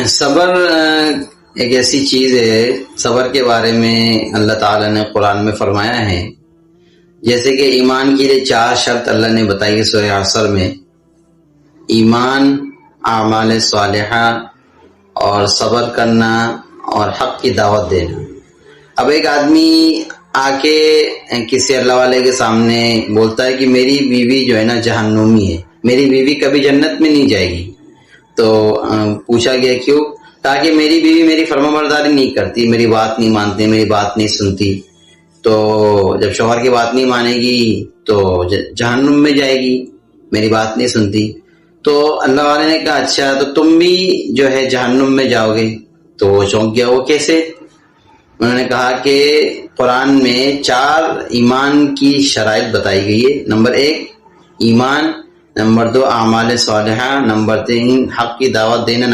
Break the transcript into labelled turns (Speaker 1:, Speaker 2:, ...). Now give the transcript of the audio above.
Speaker 1: صبر ایک ایسی چیز ہے، صبر کے بارے میں اللہ تعالیٰ نے قرآن میں فرمایا ہے، جیسے کہ ایمان کے لیے 4 شرط اللہ نے بتائی ہے سورہ عصر میں: ایمان، اعمال صالحہ، اور صبر کرنا، اور حق کی دعوت دینا۔ اب ایک آدمی آ کے کسی اللہ والے کے سامنے بولتا ہے کہ میری بیوی جو ہے نا جہنمی ہے، میری بیوی کبھی جنت میں نہیں جائے گی، تو پوچھا گیا کیوں؟ تاکہ میری بیوی میری فرما برداری نہیں کرتی، میری بات نہیں مانتی، میری بات نہیں سنتی، تو جب شوہر کی بات نہیں مانے گی تو جہنم میں جائے گی، میری بات نہیں سنتی۔ تو اللہ والے نے کہا اچھا تو تم بھی جو ہے جہنم میں جاؤ گے؟ تو وہ چونک گیا، وہ کیسے؟ انہوں نے کہا کہ قرآن میں 4 ایمان کی شرائط بتائی گئی ہے: نمبر 1 ایمان، نمبر 2 اعمال صالحہ، نمبر 3 حق کی دعوت دینا،